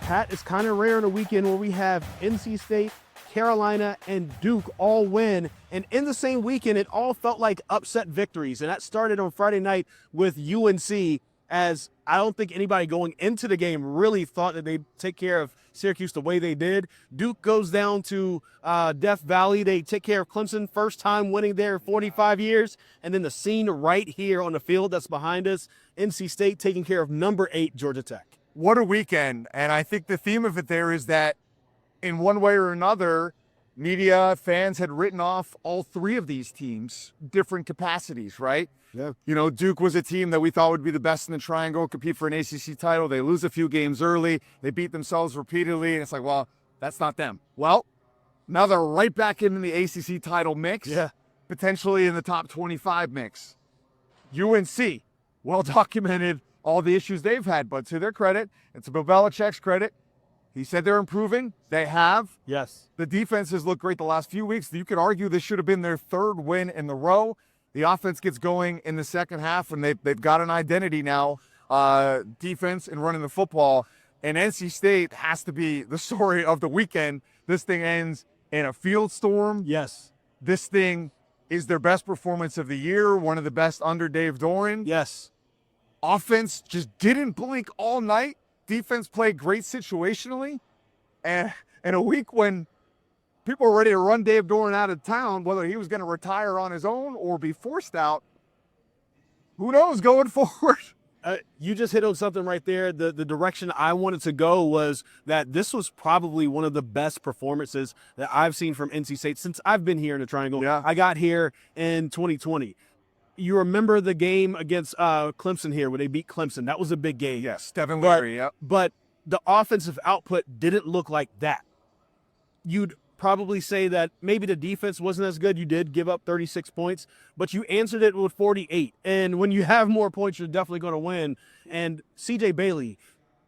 Pat, it's kind of rare in a weekend where we have NC State, Carolina, and Duke all win. And in the same weekend, it all felt like upset victories. And that started on Friday night with UNC, as I don't think anybody going into the game really thought that they'd take care of Syracuse the way they did. Duke goes down to Death Valley. They take care of Clemson, first time winning there in 45 years. And then the scene right here on the field that's behind us, NC State taking care of number 8 Georgia Tech. What a weekend. And I think the theme of it there is that in one way or another, media, fans had written off all 3 of these teams, different capacities, right? Yeah. You know, Duke was a team that we thought would be the best in the triangle, compete for an ACC title. They lose a few games early. They beat themselves repeatedly. And it's like, well, that's not them. Well, now they're right back in the ACC title mix. Yeah. Potentially in the top 25 mix. UNC, well documented all the issues they've had, but to their credit, and to Bill Belichick's credit, he said they're improving. They have. Yes. The defense has looked great the last few weeks. You could argue this should have been their 3rd win in the row. The offense gets going in the second half, and they've got an identity now, defense and running the football. And NC State has to be the story of the weekend. This thing ends in a field storm. Yes. This thing is their best performance of the year, one of the best under Dave Doran. Yes. Offense just didn't blink all night. Defense played great situationally. And in a week when people were ready to run Dave Doran out of town, whether he was going to retire on his own or be forced out, who knows going forward. You just hit on something right there. The direction I wanted to go was that this was probably one of the best performances that I've seen from NC State since I've been here in the Triangle. Yeah. I got here in 2020. You remember the game against Clemson here where they beat Clemson. That was a big game. Yes, Devin Leary, yep. But the offensive output didn't look like that. You'd probably say that maybe the defense wasn't as good. You did give up 36 points, but you answered it with 48. And when you have more points, you're definitely going to win. And CJ Bailey,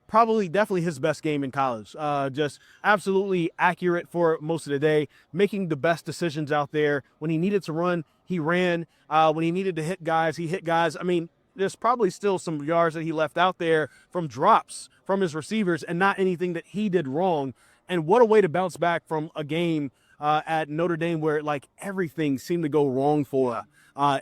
definitely his best game in college. Just absolutely accurate for most of the day, making the best decisions out there. When he needed to run, he ran. When he needed to hit guys, he hit guys. I mean, there's probably still some yards that he left out there from drops from his receivers and not anything that he did wrong. And what a way to bounce back from a game at Notre Dame where like everything seemed to go wrong for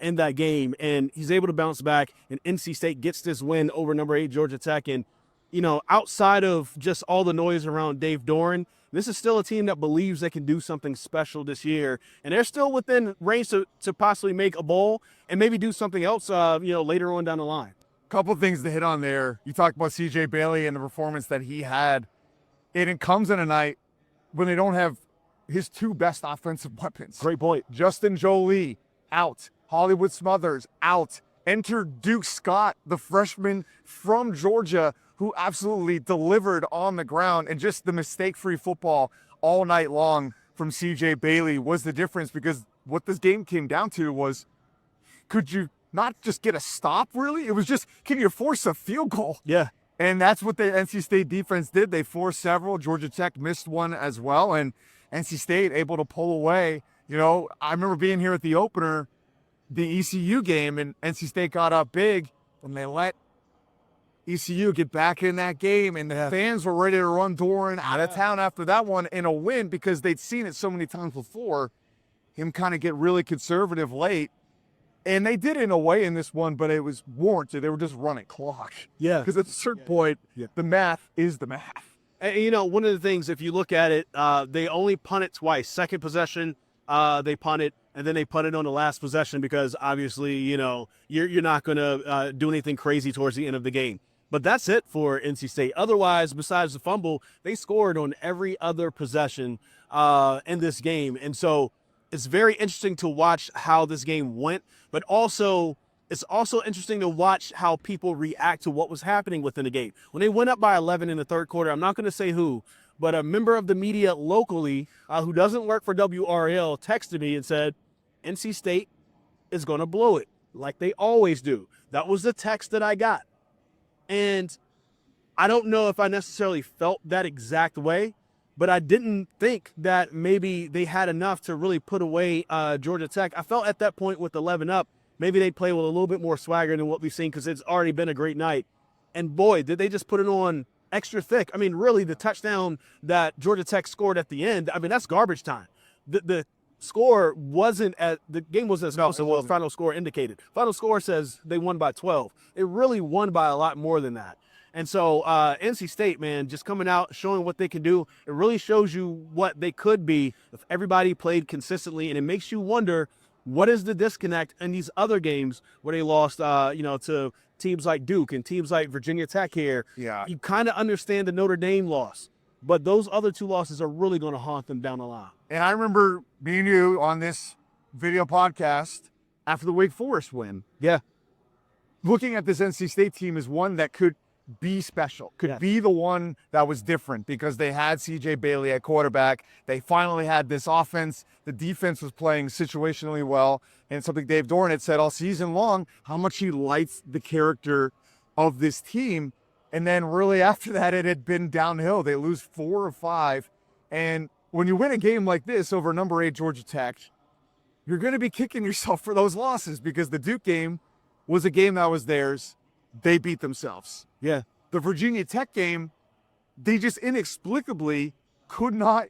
in that game. And he's able to bounce back, and NC State gets this win over number 8 Georgia Tech. And, you know, outside of just all the noise around Dave Doran, this is still a team that believes they can do something special this year. And they're still within range to possibly make a bowl and maybe do something else, later on down the line. Couple things to hit on there. You talked about CJ Bailey and the performance that he had. It comes in a night when they don't have his 2 best offensive weapons. Great point. Justin Jolie, out. Hollywood Smothers, out. Enter Duke Scott, the freshman from Georgia, who absolutely delivered on the ground. And just the mistake-free football all night long from CJ Bailey was the difference, because what this game came down to was, could you not just get a stop, really? It was just, can you force a field goal? Yeah. And that's what the NC State defense did. They forced several. Georgia Tech missed one as well. And NC State able to pull away. You know, I remember being here at the opener, the ECU game, and NC State got up big, and they let ECU get back in that game. And the fans were ready to run Doran out of town after that one in a win, because they'd seen it so many times before, him kind of get really conservative late. And they did in a way in this one, but it was warranted. They were just running clock. Yeah. Because at a certain point, the math is the math. And, you know, one of the things, if you look at it, they only punt it twice. Second possession, they punt it, and then they punt it on the last possession because obviously, you know, you're not going to do anything crazy towards the end of the game. But that's it for NC State. Otherwise, besides the fumble, they scored on every other possession in this game. And so it's very interesting to watch how this game went, but also it's also interesting to watch how people react to what was happening within the game. When they went up by 11 in the third quarter, I'm not going to say who, but a member of the media locally who doesn't work for WRAL texted me and said, NC State is going to blow it like they always do. That was the text that I got. And I don't know if I necessarily felt that exact way, but I didn't think that maybe they had enough to really put away Georgia Tech. I felt at that point with 11 up, maybe they'd play with a little bit more swagger than what we've seen because it's already been a great night. And boy, did they just put it on extra thick. I mean, really, the touchdown that Georgia Tech scored at the end, I mean, that's garbage time. The score wasn't at the game was as close as the final score indicated. Final score says they won by 12. It really won by a lot more than that. And so NC State, man, just coming out, showing what they can do. It really shows you what they could be if everybody played consistently. And it makes you wonder, what is the disconnect in these other games where they lost, to teams like Duke and teams like Virginia Tech here? Yeah. You kind of understand the Notre Dame loss, but those other two losses are really going to haunt them down the line. And I remember being you on this video podcast after the Wake Forest win. Yeah. Looking at this NC State team as one that could be special, could be the one that was different because they had CJ Bailey at quarterback. They finally had this offense. The defense was playing situationally well. And something Dave Doran had said all season long, how much he likes the character of this team. And then really after that, it had been downhill. They lose 4 of 5. And when you win a game like this over number 8 Georgia Tech, you're going to be kicking yourself for those losses because the Duke game was a game that was theirs. They beat themselves. Yeah. The Virginia Tech game, they just inexplicably could not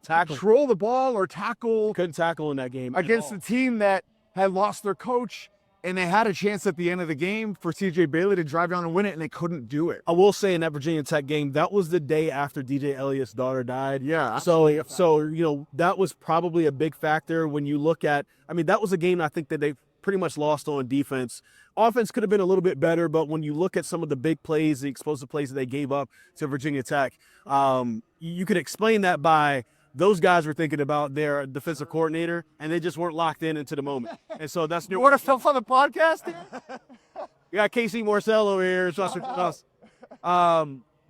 control the ball or tackle. Couldn't tackle in that game against a team that had lost their coach, and they had a chance at the end of the game for CJ Bailey to drive down and win it, and they couldn't do it. I will say in that Virginia Tech game, that was the day after DJ Elliott's daughter died. Yeah. So that was probably a big factor when you look at, I mean, that was a game I think that they pretty much lost on defense. Offense could have been a little bit better, but when you look at some of the big plays, the explosive plays that they gave up to Virginia Tech, you could explain that by those guys were thinking about their defensive coordinator, and they just weren't locked into the moment. And so that's You want to film on the podcast? You got Casey Morcell over here.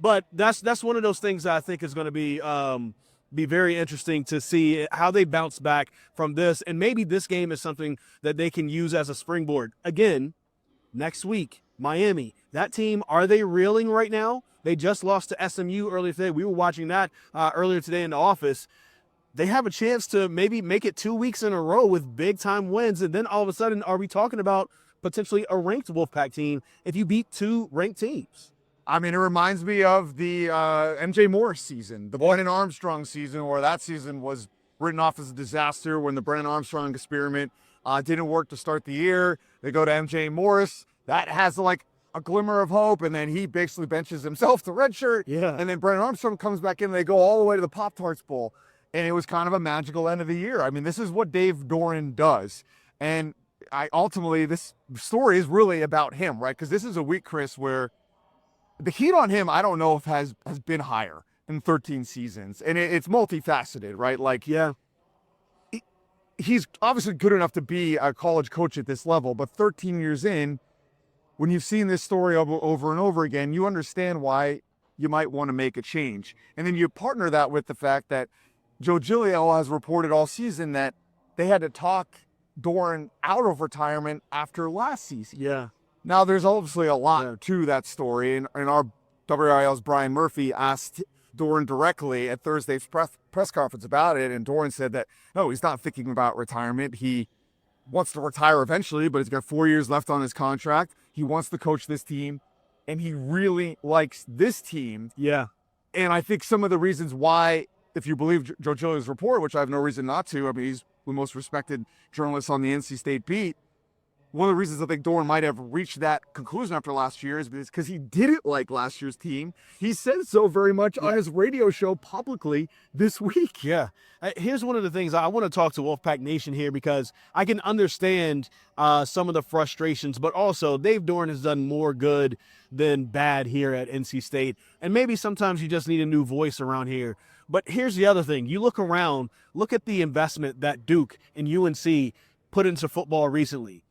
But that's one of those things that I think is going to be very interesting to see how they bounce back from this. And maybe this game is something that they can use as a springboard. Again, next week, Miami. That team, are they reeling right now? They just lost to SMU earlier today. We were watching that earlier today in the office. They have a chance to maybe make it 2 weeks in a row with big-time wins. And then all of a sudden, are we talking about potentially a ranked Wolfpack team if you beat 2 ranked teams? I mean, it reminds me of the MJ Morris season, the Brennan Armstrong season, where that season was written off as a disaster when the Brennan Armstrong experiment didn't work to start the year. They go to MJ Morris. That has like a glimmer of hope, and then he basically benches himself to redshirt. Yeah. And then Brennan Armstrong comes back in, and they go all the way to the Pop-Tarts Bowl. And it was kind of a magical end of the year. I mean, this is what Dave Doran does. And ultimately, this story is really about him, right? Because this is a week, Chris, where the heat on him, I don't know if has been higher in 13 seasons. And it's multifaceted, right? Like, Yeah. He's obviously good enough to be a college coach at this level, but 13 years in, when you've seen this story over and over again, you understand why you might want to make a change. And then you partner that with the fact that Joe Giglio has reported all season that they had to talk Doran out of retirement after last season. Yeah. Now, there's obviously a lot to that story, and our WRAL's Brian Murphy asked Doran directly at Thursday's press conference about it, and Doran said that, no, he's not thinking about retirement. He wants to retire eventually, but he's got 4 years left on his contract. He wants to coach this team, and he really likes this team. Yeah. And I think some of the reasons why, if you believe Joe Giglio's report, which I have no reason not to, I mean, he's the most respected journalist on the NC State beat, one of the reasons I think Doran might have reached that conclusion after last year is because he didn't like last year's team. He said so very much on his radio show publicly this week. Yeah. Here's one of the things I want to talk to Wolfpack Nation here, because I can understand some of the frustrations, but also Dave Doran has done more good than bad here at NC State. And maybe sometimes you just need a new voice around here. But here's the other thing. You look around, look at the investment that Duke and UNC put into football recently.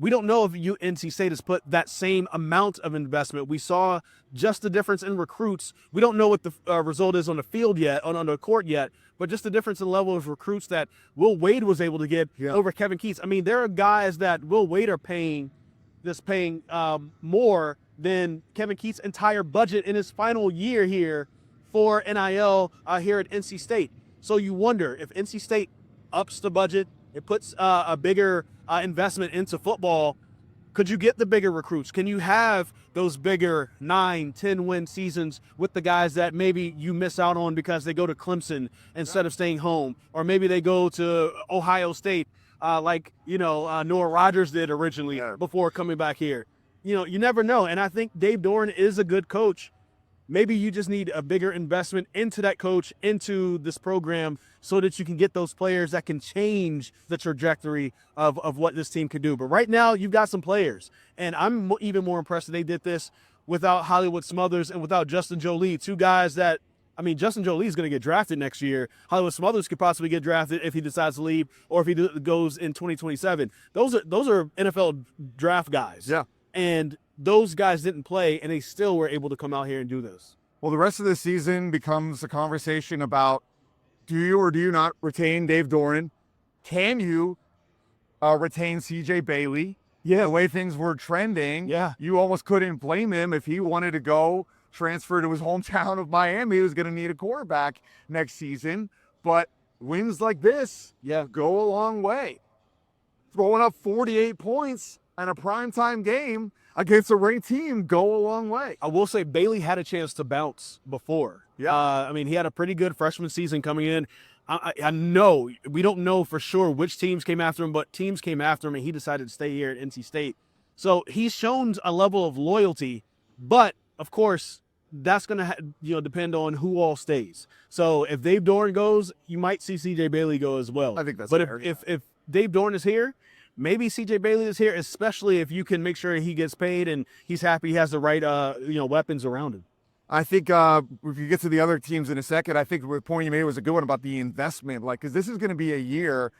We don't know if NC State has put that same amount of investment. We saw just the difference in recruits. We don't know what the result is on the field yet, on the court yet, but just the difference in level of recruits that Will Wade was able to get over Kevin Keats. I mean, there are guys that Will Wade are paying more than Kevin Keats' entire budget in his final year here for NIL here at NC State. So you wonder if NC State ups the budget, it puts a bigger investment into football, Could you get the bigger recruits? Can you have those bigger 9, 10-win seasons with the guys that maybe you miss out on because they go to Clemson instead of staying home? Or maybe they go to Ohio State like, Noah Rogers did originally before coming back here. You never know. And I think Dave Doran is a good coach. Maybe you just need a bigger investment into that coach, into this program, so that you can get those players that can change the trajectory of what this team can do. But right now, you've got some players. And I'm even more impressed that they did this without Hollywood Smothers and without Justin Jolie, two guys that, Justin Jolie is going to get drafted next year. Hollywood Smothers could possibly get drafted if he decides to leave or if he goes in 2027. Those are NFL draft guys. Yeah. And those guys didn't play, and they still were able to come out here and do this. Well, the rest of the season becomes a conversation about, do you or do you not retain Dave Doran? Can you retain C.J. Bailey? Yeah. The way things were trending, you almost couldn't blame him if he wanted to go transfer to his hometown of Miami. He was going to need a quarterback next season. But wins like this go a long way. Throwing up 48 points in a primetime game against a ranked team go a long way. I will say Bailey had a chance to bounce before. Yeah. He had a pretty good freshman season coming in. I know we don't know for sure which teams came after him, but teams came after him, and he decided to stay here at NC State. So he's shown a level of loyalty, but of course that's going to depend on who all stays. So if Dave Doran goes, you might see C.J. Bailey go as well. I think that's but fair. If Dave Doran is here, maybe C.J. Bailey is here, especially if you can make sure he gets paid and he's happy he has the right weapons around him. I think if you get to the other teams in a second, I think the point you made was a good one about the investment. Because this is going to be a year.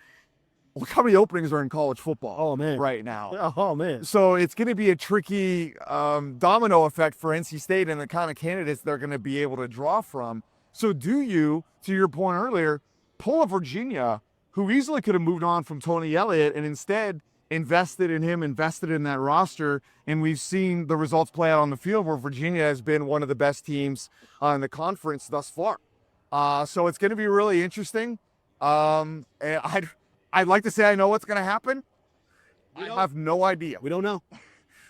Look how many openings are in college football right now. Oh, man. So it's going to be a tricky domino effect for NC State and the kind of candidates they're going to be able to draw from. So do you, to your point earlier, pull a Virginia, who easily could have moved on from Tony Elliott and instead invested in him, invested in that roster, and we've seen the results play out on the field where Virginia has been one of the best teams in the conference thus far. So it's going to be really interesting. And I'd like to say I know what's going to happen. I have no idea. We don't know.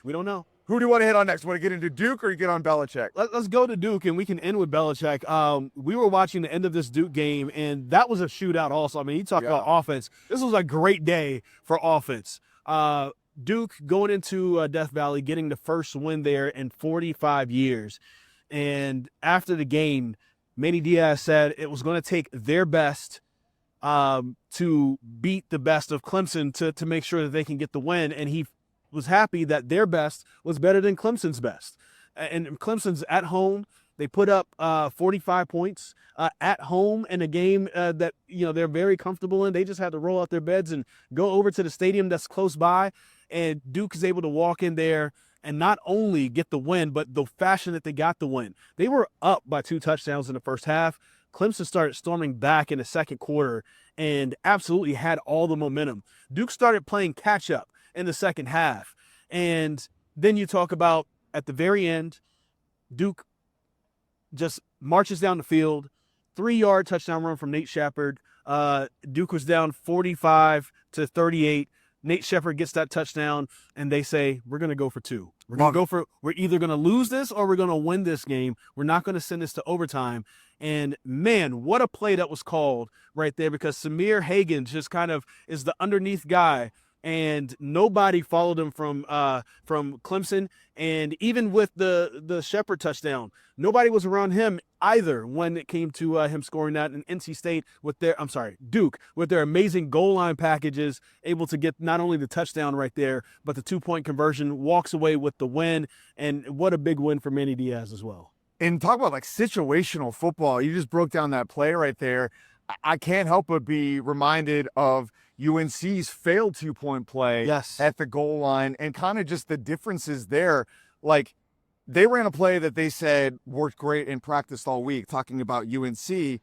We don't know. Who do you want to hit on next? Want to get into Duke or you get on Belichick? Let's go to Duke, and we can end with Belichick. We were watching the end of this Duke game, and that was a shootout also. You talk about offense. This was a great day for offense. Duke going into Death Valley, getting the first win there in 45 years. And after the game, Manny Diaz said it was going to take their best to beat the best of Clemson to make sure that they can get the win. And he was happy that their best was better than Clemson's best. And Clemson's at home. They put up 45 points at home in a game that they're very comfortable in. They just had to roll out their beds and go over to the stadium that's close by. And Duke is able to walk in there and not only get the win, but the fashion that they got the win. They were up by 2 touchdowns in the first half. Clemson started storming back in the second quarter and absolutely had all the momentum. Duke started playing catch-up in the second half. And then you talk about at the very end, Duke just marches down the field, 3-yard touchdown run from Nate Shepard. Duke was down 45-38. Nate Shepard gets that touchdown, and they say, we're going to go for 2. We're either going to lose this or we're going to win this game. We're not going to send this to overtime. And man, what a play that was called right there, because Samir Hagan just kind of is the underneath guy, and nobody followed him from Clemson. And even with the Shepard touchdown, nobody was around him either when it came to him scoring that. And NC State Duke with their amazing goal line packages, able to get not only the touchdown right there, but the 2-point conversion, walks away with the win. And what a big win for Manny Diaz as well. And talk about situational football. You just broke down that play right there. I can't help but be reminded of UNC's failed 2-point play at the goal line, and kind of just the differences there. They ran a play that they said worked great and practiced all week, talking about UNC,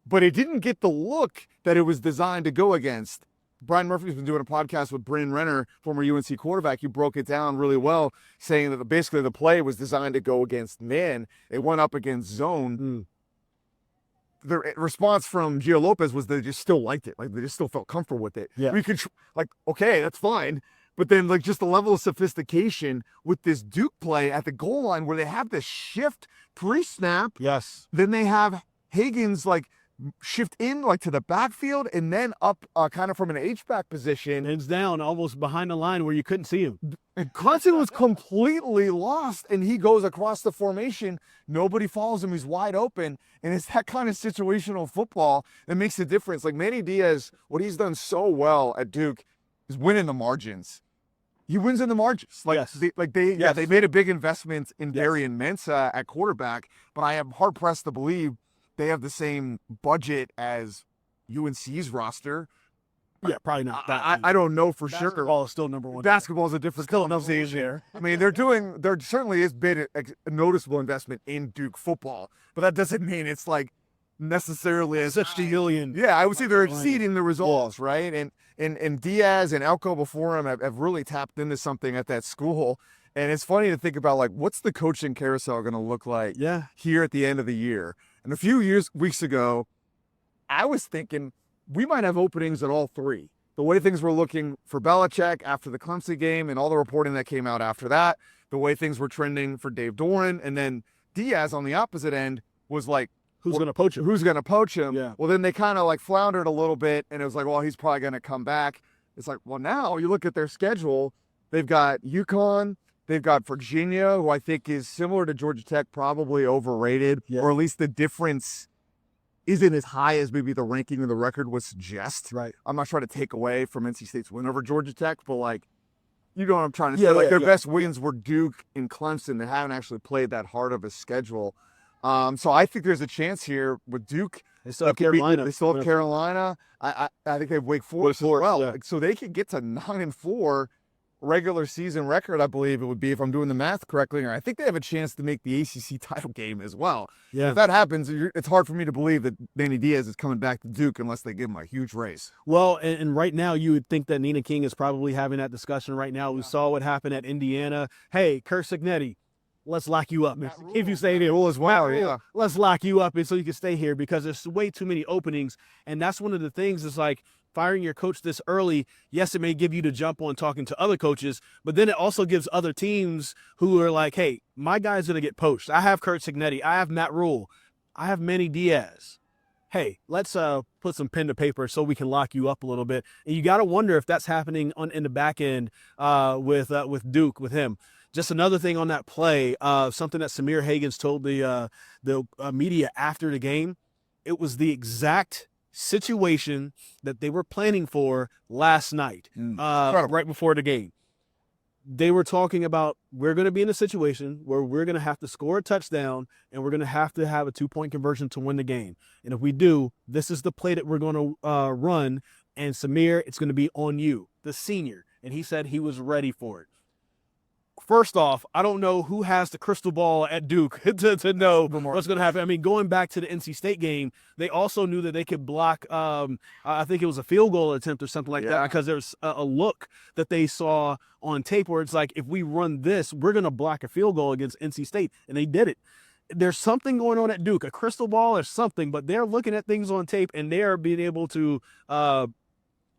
but it didn't get the look that it was designed to go against. Brian Murphy's been doing a podcast with Bryn Renner, former UNC quarterback. He broke it down really well, saying that basically the play was designed to go against man. It went up against zone. The response from Gio Lopez was they just still liked it. They just still felt comfortable with it. Yeah. We could, okay, that's fine. But then, like, just the level of sophistication with this Duke play at the goal line where they have this shift pre-snap. Yes. Then they have Higgins, like, shift in, like, to the backfield and then up kind of from an H-back position. Hands down, almost behind the line where you couldn't see him. And Clemson was completely lost, and he goes across the formation. Nobody follows him. He's wide open. And it's that kind of situational football that makes a difference. Like, Manny Diaz, what he's done so well at Duke is win in the margins. He wins in the margins. Like, Yes. they made a big investment in Yes. Darian Mensah at quarterback, but I am hard-pressed to believe they have the same budget as UNC's roster. Yeah, probably not that. I don't know for sure. Basketball is still number one. Basketball is a different Still enough stage there. I mean, there certainly has been a noticeable investment in Duke football, but that doesn't mean it's like necessarily as 60 million. Yeah, I would say they're exceeding the results, right? And Diaz and Elko before him have really tapped into something at that school. And it's funny to think about, like, what's the coaching carousel going to look like here at the end of the year? And a few weeks ago, I was thinking we might have openings at all three. The way things were looking for Belichick after the Clemson game and all the reporting that came out after that, the way things were trending for Dave Doran, and then Diaz on the opposite end was like, Who's going to poach him? Who's going to poach him? Yeah. Well, then they kind of like floundered a little bit, and it was like, well, he's probably going to come back. It's like, well, now you look at their schedule, they've got UConn, they've got Virginia, who I think is similar to Georgia Tech, probably overrated, or at least the difference isn't as high as maybe the ranking of the record would suggest. Right. I'm not trying to take away from NC State's win over Georgia Tech, but like, you know what I'm trying to say? Their best wins were Duke and Clemson. They haven't actually played that hard of a schedule. So I think there's a chance here with Duke. They still have Carolina. They still have Carolina. I think they have Wake Forest as well. Yeah. So they could get to 9-4 regular season record, I believe it would be, if I'm doing the math correctly. Or I think they have a chance to make the ACC title game as well. Yeah. If that happens, it's hard for me to believe that Manny Diaz is coming back to Duke unless they give him a huge race. Well, and right now you would think that Nina King is probably having that discussion right now. We saw what happened at Indiana. Hey, Kurt Signetti, let's lock you up. If you stay there, Rule as well, let's lock you up so you can stay here because there's way too many openings. And that's one of the things is like firing your coach this early. Yes, it may give you the jump on talking to other coaches, but then it also gives other teams who are like, hey, my guy's going to get poached. I have Kurt Signetti. I have Matt Rule. I have Manny Diaz. Hey, let's put some pen to paper so we can lock you up a little bit. And you got to wonder if that's happening in the back end with Duke, with him. Just another thing on that play, something that Samir Hagans told the media after the game. It was the exact situation that they were planning for last night, right before the game. They were talking about, we're going to be in a situation where we're going to have to score a touchdown and we're going to have a 2-point conversion to win the game. And if we do, this is the play that we're going to run. And Samir, it's going to be on you, the senior. And he said he was ready for it. First off, I don't know who has the crystal ball at Duke to know what's going to happen. I mean, going back to the NC State game, they also knew that they could block, I think it was a field goal attempt or something like that, because there's a look that they saw on tape where it's like, if we run this, we're going to block a field goal against NC State. And they did it. There's something going on at Duke, a crystal ball or something, but they're looking at things on tape and they are being able to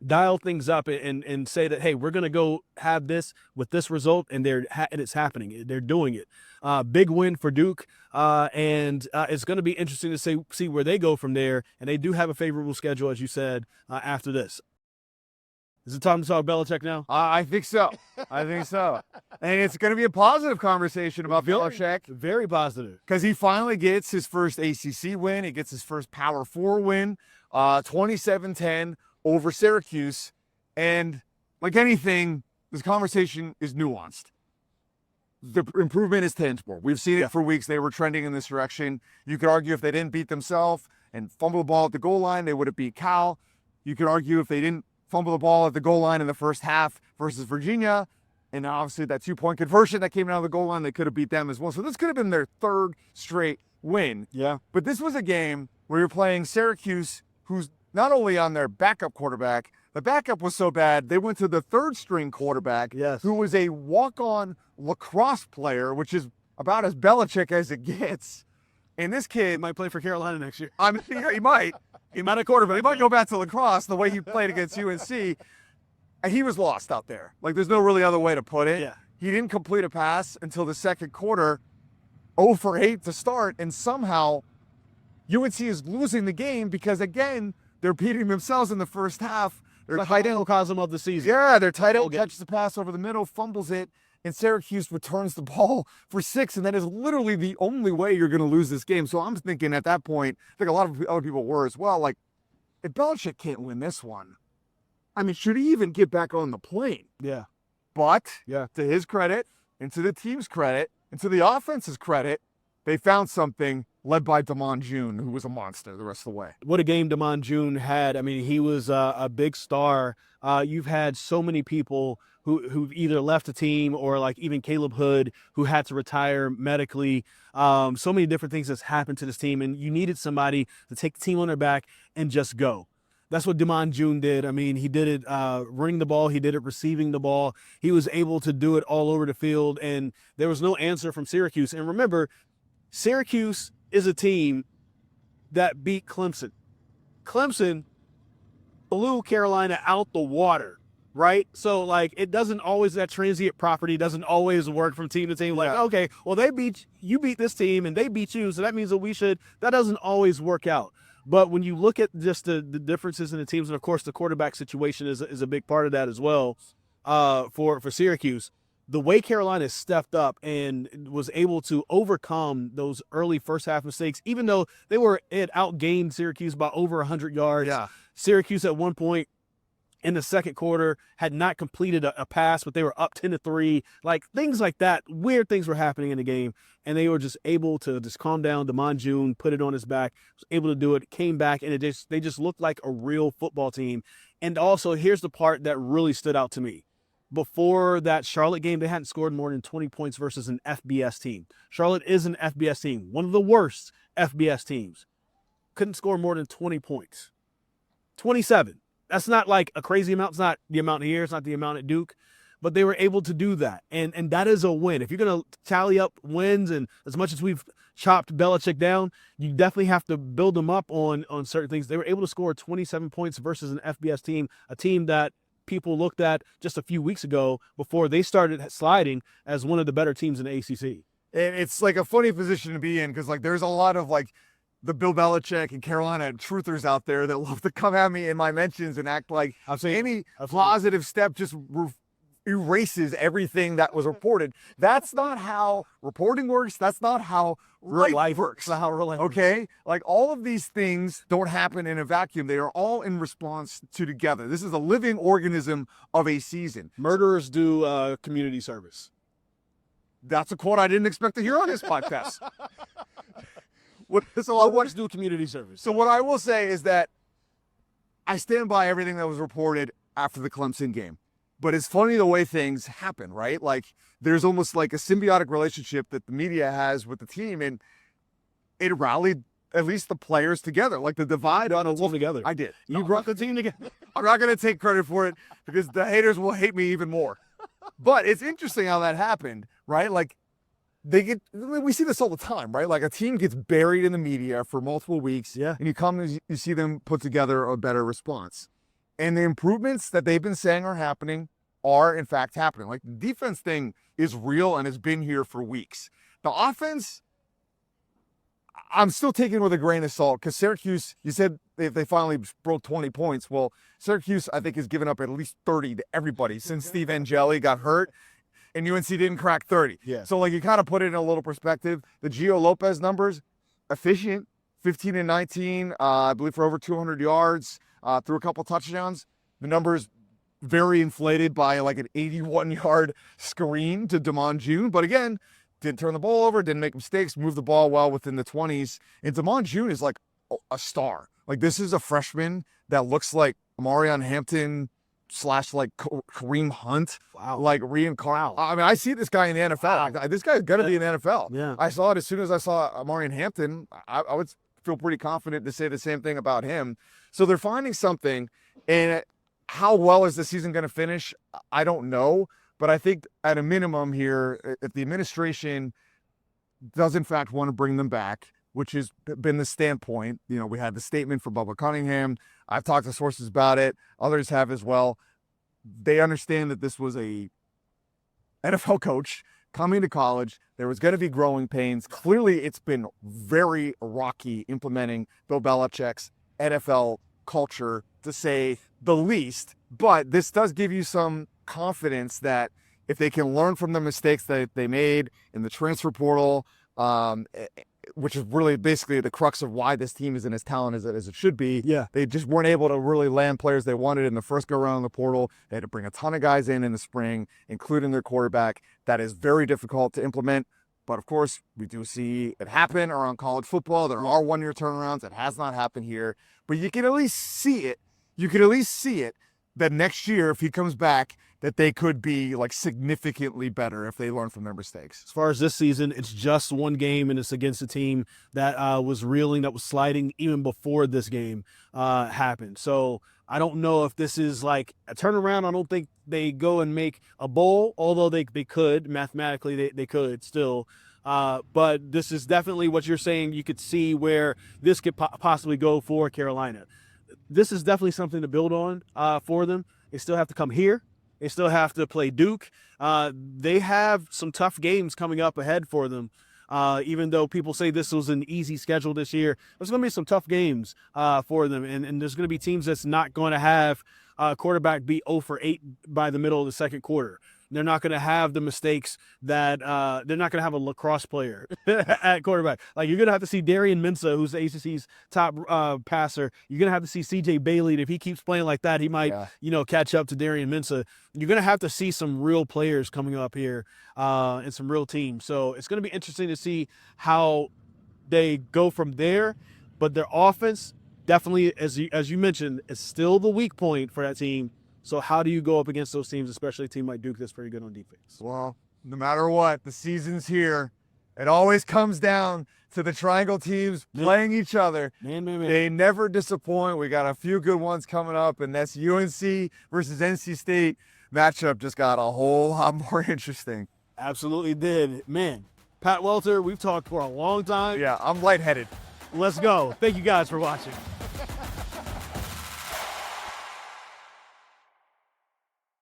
dial things up and say that, hey, we're going to go have this with this result, and it's happening. They're doing it. Big win for Duke, and it's going to be interesting to see where they go from there. And they do have a favorable schedule, as you said, after this. Is it time to talk Belichick now? I think so. I think so. And it's going to be a positive conversation about Belichick. Very positive. Because he finally gets his first ACC win. He gets his first Power 4 win, 27-10. Over Syracuse. And like anything, this conversation is nuanced. The improvement is tangible. We've seen it for weeks. They were trending in this direction. You could argue if they didn't beat themselves and fumble the ball at the goal line, they would have beat Cal. You could argue if they didn't fumble the ball at the goal line in the first half versus Virginia, and obviously that 2-point conversion that came out of the goal line, they could have beat them as well. So this could have been their third straight win. Yeah. But this was a game where you're playing Syracuse, who's not only on their backup quarterback, the backup was so bad, they went to the third-string quarterback, who was a walk-on lacrosse player, which is about as Belichick as it gets. And this kid might play for Carolina next year. I mean, he might. He might have quarterback. He might go back to lacrosse the way he played against UNC. and he was lost out there. Like, there's no really other way to put it. Yeah. He didn't complete a pass until the second quarter, 0 for 8 to start, and somehow UNC is losing the game because, again, they're beating themselves in the first half. The microcosm of the season. Yeah, their tight end catches the pass over the middle, fumbles it, and Syracuse returns the ball for 6, and that is literally the only way you're going to lose this game. So I'm thinking at that point, I think a lot of other people were as well, like, if Belichick can't win this one, I mean, should he even get back on the plane? Yeah. But Yeah. to his credit, and to the team's credit, and to the offense's credit, they found something led by Damon June, who was a monster the rest of the way. What a game Damon June had. I mean, he was a big star. You've had so many people who've either left the team or like even Caleb Hood, who had to retire medically. So many different things that's happened to this team, and you needed somebody to take the team on their back and just go. That's what Damon June did. I mean, he did it running the ball. He did it receiving the ball. He was able to do it all over the field, and there was no answer from Syracuse. And remember, Syracuse is a team that beat Clemson. Clemson blew Carolina out the water, right? So, like, it doesn't always, that transient property doesn't always work from team to team. Like, okay, well, you beat this team, and they beat you, so that means that that doesn't always work out. But when you look at just the differences in the teams, and of course the quarterback situation is a big part of that as well for Syracuse, the way Carolina stepped up and was able to overcome those early first half mistakes, even though it outgained Syracuse by over 100 yards. Yeah. Syracuse at one point in the second quarter had not completed a pass, but they were up 10-3. Like, things like that, weird things were happening in the game, and they were just able to just calm down. Damon June put it on his back, was able to do it, came back, and they just looked like a real football team. And also, here's the part that really stood out to me. Before that Charlotte game, they hadn't scored more than 20 points versus an FBS team. Charlotte is an FBS team, one of the worst FBS teams. Couldn't score more than 20 points. 27. That's not like a crazy amount. It's not the amount here. It's not the amount at Duke. But they were able to do that. And that is a win. If you're going to tally up wins, and as much as we've chopped Belichick down, you definitely have to build them up on certain things. They were able to score 27 points versus an FBS team, a team that people looked at just a few weeks ago before they started sliding as one of the better teams in the ACC. And it's like a funny position to be in because, like, there's a lot of, like, the Bill Belichick and Carolina truthers out there that love to come at me in my mentions and act like any positive step just erases everything that was reported. That's not how reporting works. That's not how life works. That's not how real life works. Okay? Like, all of these things don't happen in a vacuum. They are all in response to together. This is a living organism of a season. Murderers do community service. That's a quote I didn't expect to hear on this podcast. Murderers do community service. So what I will say is that I stand by everything that was reported after the Clemson game. But it's funny the way things happen, right? Like, there's almost like a symbiotic relationship that the media has with the team, and it rallied at least the players together. Like, the divide on a team together. I did. You brought the team together. I'm not going to take credit for it because the haters will hate me even more. But it's interesting how that happened, right? Like, we see this all the time, right? Like, a team gets buried in the media for multiple weeks, and you see them put together a better response. And the improvements that they've been saying are happening are, in fact, happening. Like, the defense thing is real and has been here for weeks. The offense, I'm still taking it with a grain of salt because Syracuse, you said they finally broke 20 points. Well, Syracuse, I think, has given up at least 30 to everybody since Steve Angeli got hurt, and UNC didn't crack 30. Yeah. So, like, you kind of put it in a little perspective. The Gio Lopez numbers, efficient, 15 and 19, I believe, for over 200 yards. Threw a couple touchdowns. The numbers very inflated by like an 81-yard screen to Damon June. But again, didn't turn the ball over, didn't make mistakes, moved the ball well within the 20s. And Damon June is like a star. Like, this is a freshman that looks like Marion Hampton / like Kareem Hunt. Wow. Like reincarnate. I mean, I see this guy in the NFL. Wow. This guy's going to be in the NFL. Yeah. I saw it as soon as I saw Marion Hampton. I would feel pretty confident to say the same thing about him. So they're finding something, and how well is the season going to finish? I don't know, but I think at a minimum here, if the administration does in fact want to bring them back, which has been the standpoint, we had the statement from Bubba Cunningham. I've talked to sources about it. Others have as well. they understand that this was a NFL coach coming to college. There was going to be growing pains. Clearly, it's been very rocky implementing Bill Belichick's NFL culture, to say the least. But this does give you some confidence that if they can learn from the mistakes that they made in the transfer portal, which is really basically the crux of why this team isn't as talented as it should be. Yeah. They just weren't able to really land players they wanted in the first go-around in the portal. They had to bring a ton of guys in the spring, including their quarterback. That is very difficult to implement. But, of course, we do see it happen around college football. There are one-year turnarounds. It has not happened here. But you can at least see it. You could at least see it that next year, if he comes back, that they could be like significantly better if they learn from their mistakes. As far as this season, it's just one game, and it's against a team that was reeling, that was sliding even before this game happened. So I don't know if this is like a turnaround. I don't think they go and make a bowl, although they could. Mathematically, they could still. But this is definitely what you're saying. You could see where this could possibly go for Carolina. This is definitely something to build on for them. They still have to come here. They still have to play Duke. They have some tough games coming up ahead for them. Even though people say this was an easy schedule this year, there's going to be some tough games for them. And there's going to be teams that's not going to have a quarterback be 0 for 8 by the middle of the second quarter. They're not going to have the mistakes that they're not going to have a lacrosse player at quarterback. Like, you're going to have to see Darian Mensah, who's the ACC's top passer. You're going to have to see CJ Bailey. And if he keeps playing like that, he might, catch up to Darian Mensah. You're going to have to see some real players coming up here and some real teams. So it's going to be interesting to see how they go from there. But their offense, definitely, as you mentioned, is still the weak point for that team. So how do you go up against those teams, especially a team like Duke that's pretty good on defense? Well, no matter what, the season's here. It always comes down to the triangle teams playing each other. Man. They never disappoint. We got a few good ones coming up, and that's UNC versus NC State matchup just got a whole lot more interesting. Absolutely did. Man, Pat Welter, we've talked for a long time. Yeah, I'm lightheaded. Let's go. Thank you guys for watching.